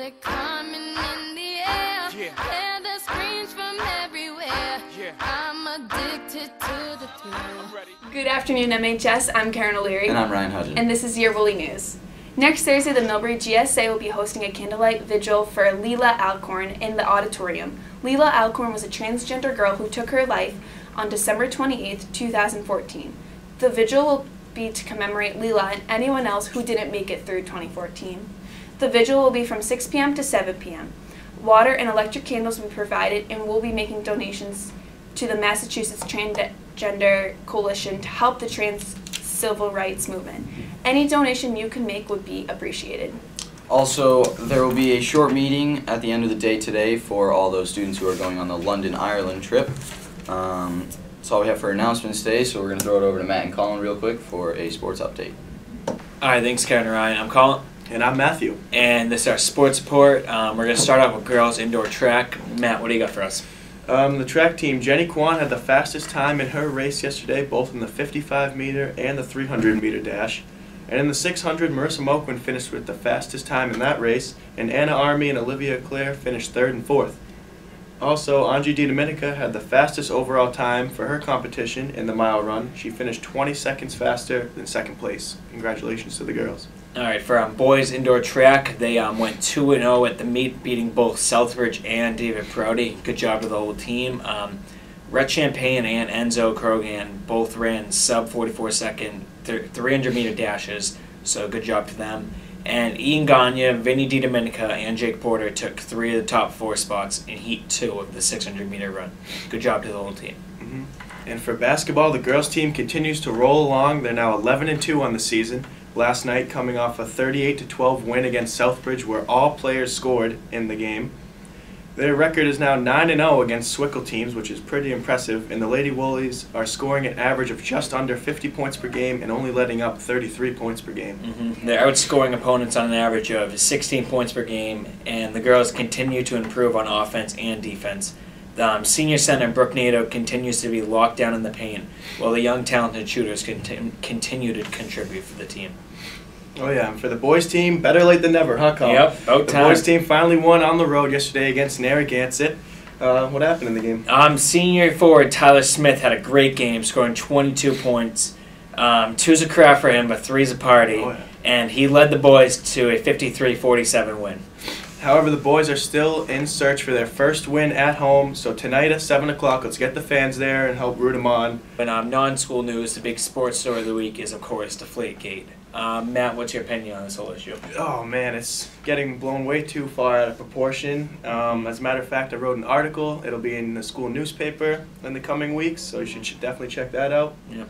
music coming in the air. Hear the screams from everywhere. I'm addicted to the thrill. Good afternoon, MHS. I'm Karen O'Leary. And I'm Ryan Hudgen. And this is your Woolie News. Next Thursday, the Millbury GSA will be hosting a candlelight vigil for Leela Alcorn in the auditorium. Leela Alcorn was a transgender girl who took her life on December 28, 2014. The vigil will be to commemorate Leela and anyone else who didn't make it through 2014. The vigil will be from 6 p.m. to 7 p.m. Water and electric candles will be provided, and we'll be making donations to the Massachusetts Transgender Coalition to help the trans civil rights movement. Any donation you can make would be appreciated. Also, there will be a short meeting at the end of the day today for all those students who are going on the London, Ireland trip. That's all we have for announcements today, so we're going to throw it over to Matt and Colin real quick for a sports update. Alright, thanks Karen and Ryan. I'm Colin. And I'm Matthew. And this is our sports report. We're going to start off with girls indoor track. Matt, what do you got for us? The track team, Jenny Kwan had the fastest time in her race yesterday, both in the 55-meter and the 300-meter dash. And in the 600, Marissa Moquin finished with the fastest time in that race, and Anna Army and Olivia Clare finished 3rd and 4th. Also, Angie DiDomenica had the fastest overall time for her competition in the mile run. She finished 20 seconds faster than second place. Congratulations to the girls. Alright, for boys indoor track, they went 2-0 at the meet, beating both Southbridge and David Prouty. Good job to the whole team. Rhett Champagne and Enzo Krogan both ran sub 44-second 300-meter dashes, so good job to them. And Ian Gagne, Vinny DiDomenica, and Jake Porter took 3 of the top 4 spots in Heat 2 of the 600-meter run. Good job to the whole team. And for basketball, the girls team continues to roll along. They're now 11-2 on the season. Last night, coming off a 38-12 win against Southbridge, where all players scored in the game. Their record is now 9-0 against Swickle teams, which is pretty impressive, and the Lady Woolies are scoring an average of just under 50 points per game and only letting up 33 points per game. They're outscoring opponents on an average of 16 points per game, and the girls continue to improve on offense and defense. The senior center, Brooke Nato, continues to be locked down in the paint, while the young talented shooters continue to contribute for the team. Oh yeah, and for the boys team, better late than never, huh, Colin? Yep, about time. The boys team finally won on the road yesterday against Narragansett. What happened in the game? Senior forward Tyler Smith had a great game, scoring 22 points. 2's a craft for him, but 3's a party. Oh, yeah. And he led the boys to a 53-47 win. However, the boys are still in search for their first win at home, so tonight at 7 o'clock, let's get the fans there and help root them on. And non-school news, the big sports story of the week is, of course, Deflategate. Matt, what's your opinion on this whole issue? Oh man, it's getting blown way too far out of proportion. As a matter of fact, I wrote an article. It'll be in the school newspaper in the coming weeks, so you should definitely check that out. Yep.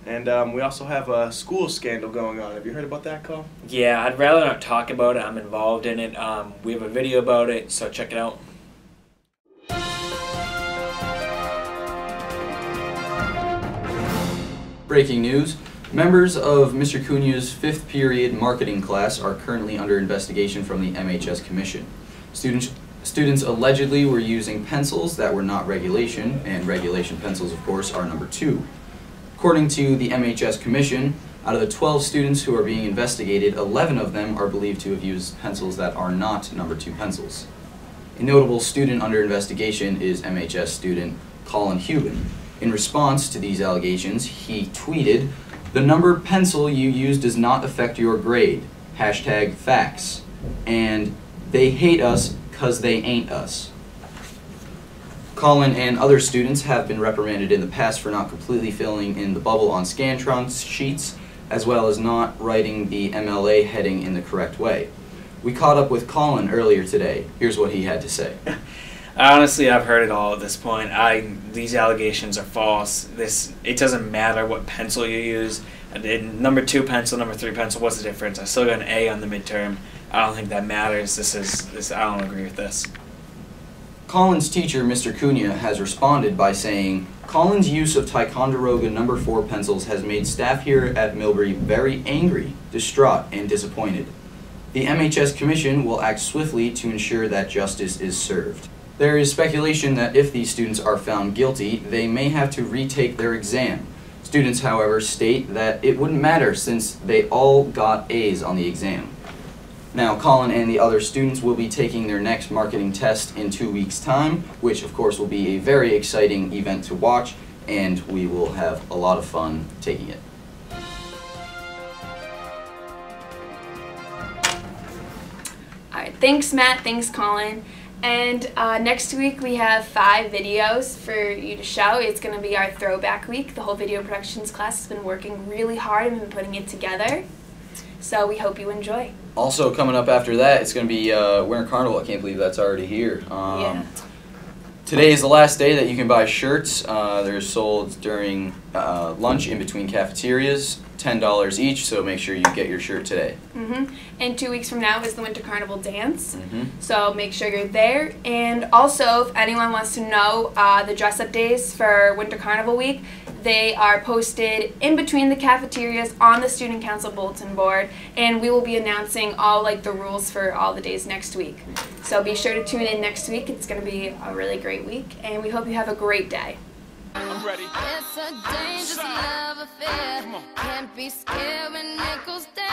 And we also have a school scandal going on. Have you heard about that, Cole? Yeah, I'd rather not talk about it. I'm involved in it. We have a video about it, so check it out. Breaking news. Members of Mr. Cunha's 5th period marketing class are currently under investigation from the MHS Commission. Students allegedly were using pencils that were not regulation, and regulation pencils, of course, are number 2. According to the MHS Commission, out of the 12 students who are being investigated, 11 of them are believed to have used pencils that are not number 2 pencils. A notable student under investigation is MHS student Colin Hubin. In response to these allegations, he tweeted, "The number pencil you use does not affect your grade. #facts. And they hate us 'cause they ain't us." Colin and other students have been reprimanded in the past for not completely filling in the bubble on Scantron sheets, as well as not writing the MLA heading in the correct way. We caught up with Colin earlier today. Here's what he had to say. Honestly, I've heard it all at this point. These allegations are false. It doesn't matter what pencil you use. Number 2 pencil, number 3 pencil, what's the difference? I still got an A on the midterm. I don't think that matters. I don't agree with this. Colin's teacher, Mr. Cunha, has responded by saying, "Colin's use of Ticonderoga number 4 pencils has made staff here at Millbury very angry, distraught, and disappointed. The MHS Commission will act swiftly to ensure that justice is served." There is speculation that if these students are found guilty, they may have to retake their exam. Students, however, state that it wouldn't matter since they all got A's on the exam. Now, Colin and the other students will be taking their next marketing test in 2 weeks' time, which of course will be a very exciting event to watch, and we will have a lot of fun taking it. Alright, thanks Matt, thanks Colin. And next week we have 5 videos for you to show. It's going to be our throwback week. The whole video productions class has been working really hard and been putting it together. So we hope you enjoy. Also coming up after that, it's going to be Winter Carnival. I can't believe that's already here. Yeah. Today is the last day that you can buy shirts. They're sold during lunch in between cafeterias, $10 each, so make sure you get your shirt today. And 2 weeks from now is the Winter Carnival dance, Mm-hmm. so make sure you're there. And also, if anyone wants to know the dress-up days for Winter Carnival week, they are posted in between the cafeterias on the Student Council bulletin board, and we will be announcing all the rules for all the days next week. So be sure to tune in next week. It's going to be a really great week, and we hope you have a great day. I'm ready. It's a dangerous love affair. Can't be scared when it goes down.